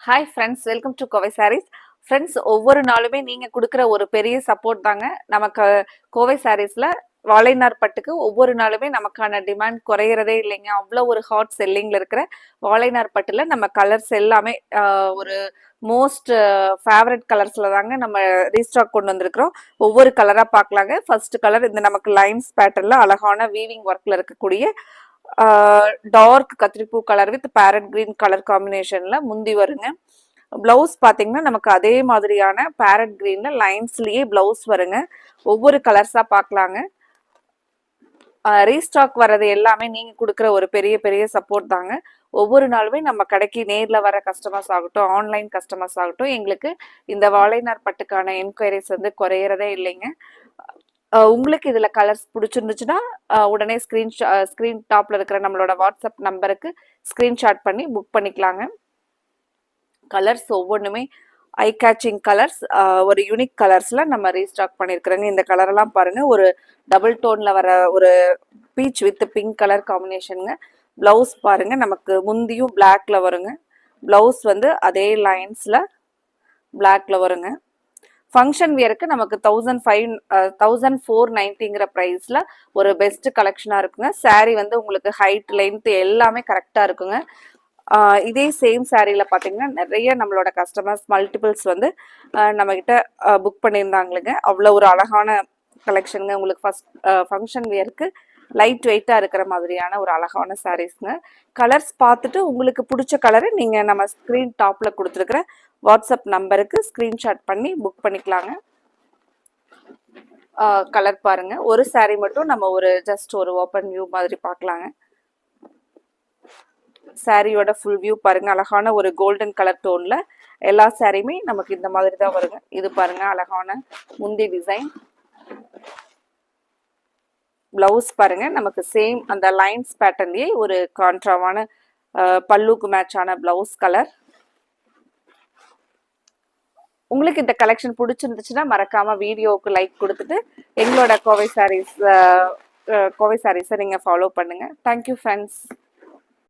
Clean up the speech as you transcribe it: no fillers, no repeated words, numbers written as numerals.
Hi friends, welcome to Kovai sarees. Friends, ஒவ்வொரு நாளுமே நீங்கள் கொடுக்குற ஒரு பெரிய சப்போர்ட் தாங்க நமக்கு. கோவை சாரீஸில் வாழைநார் பட்டுக்கு ஒவ்வொரு நாளுமே நமக்கான டிமாண்ட் குறையிறதே இல்லைங்க. அவ்வளோ ஒரு ஹாட் செல்லிங்கில் இருக்கிற வாழைநார் பட்டில் நம்ம கலர்ஸ் எல்லாமே ஒரு மோஸ்ட் ஃபேவரட் கலர்ஸில் தாங்க நம்ம ரீஸ்டாக் கொண்டு வந்திருக்கிறோம். ஒவ்வொரு கலராக பார்க்கலாங்க. ஃபர்ஸ்ட் கலர் இந்த நமக்கு லைன்ஸ் பேட்டர்னில் அழகான வீவிங் ஒர்க்கில் இருக்கக்கூடிய டார்க் கத்திரிப்பூ colour with parrot green colour காம்பினேஷன்ல முந்தி வருங்க. பிளவுஸ் பாத்தீங்கன்னா நமக்கு அதே மாதிரியான பேரட் கிரீன்ல லைன்ஸ்லயே பிளவுஸ் வருங்க. ஒவ்வொரு கலர்ஸா பார்க்கலாங்க. ரீஸ்டாக் வர்றது எல்லாமே நீங்க கொடுக்குற ஒரு பெரிய பெரிய சப்போர்ட் தாங்க. ஒவ்வொரு நாளுமே நம்ம கடைக்கு நேர்ல வர கஸ்டமர்ஸ் ஆகட்டும், ஆன்லைன் கஸ்டமர்ஸ் ஆகட்டும், எங்களுக்கு இந்த வாழைநார் பட்டுக்கான என்கொயரிஸ் வந்து குறையறதே இல்லைங்க. உங்களுக்கு இதுல கலர்ஸ் பிடிச்சிருந்துச்சுன்னா உடனே ஸ்கிரீன் டாப்ல இருக்கிற நம்மளோட வாட்ஸ்அப் நம்பருக்கு ஸ்கிரீன்ஷாட் பண்ணி புக் பண்ணிக்கலாங்க. கலர்ஸ் ஒவ்வொன்றுமே ஐ கேச்சிங் கலர்ஸ், ஒரு யூனிக் கலர்ஸ்ல நம்ம ரீஸ்டாக் பண்ணியிருக்கிறோங்க. இந்த கலரெல்லாம் பாருங்க, ஒரு டபுள் டோன்ல வர ஒரு பீச் வித் பிங்க் கலர் காம்பினேஷனுங்க. பிளவுஸ் பாருங்க, நமக்கு முந்தியும் பிளாக்ல வருங்க. பிளவுஸ் வந்து அதே லைன்ஸ்ல பிளாக்ல வருங்க. ஃபங்க்ஷன் வியருக்கு நமக்கு 1490ங்கிற ப்ரைஸில் ஒரு பெஸ்ட் கலெக்ஷனாக இருக்குங்க. சாரீ வந்து உங்களுக்கு ஹைட் லென்த் எல்லாமே கரெக்டாக இருக்குங்க. இதே சேம் சாரியில் பார்த்தீங்கன்னா நிறைய நம்மளோட கஸ்டமர்ஸ் மல்டிபிள்ஸ் வந்து நம்மக்கிட்ட புக் பண்ணியிருந்தாங்களுங்க. அவ்வளோ ஒரு அழகான கலெக்ஷனுங்க. உங்களுக்கு ஃபங்க்ஷன் வியருக்கு லைட் வெயிட்டாக இருக்கிற மாதிரியான ஒரு அழகான சாரீஸ்ங்க. கலர்ஸ் பார்த்துட்டு உங்களுக்கு பிடிச்ச கலரை நீங்கள் நம்ம ஸ்க்ரீன் டாப்பில் கொடுத்துருக்குற வாட்ஸ்அப் நம்பருக்கு ஸ்க்ரீன்ஷாட் பண்ணி புக் பண்ணிக்கலாங்க. கலர் பாருங்க, ஒரு சாரீ மட்டும் நம்ம ஜஸ்ட் ஒரு ஓப்பன் வியூ மாதிரி பார்க்கலாங்க. சாரியோட ஃபுல் வியூ பாருங்க, அழகான ஒரு கோல்டன் கலர் டோன்ல எல்லா சாரியுமே நமக்கு இந்த மாதிரி தான் வருங்க. இது பாருங்க, அழகான முந்தி டிசைன். பிளவுஸ் பாருங்க, நமக்கு சேம் அந்த லைன்ஸ் பேட்டர்ன்லயே ஒரு கான்ட்ராவான பல்லுக்கு மேட்சான பிளவுஸ் கலர். உங்களுக்கு இந்த கலெக்ஷன் பிடிச்சிருந்துச்சுன்னா மறக்காம வீடியோவுக்கு லைக் கொடுத்துட்டு எங்களோட கோவை சாரீஸை நீங்கள் ஃபாலோ பண்ணுங்க. Thank you friends.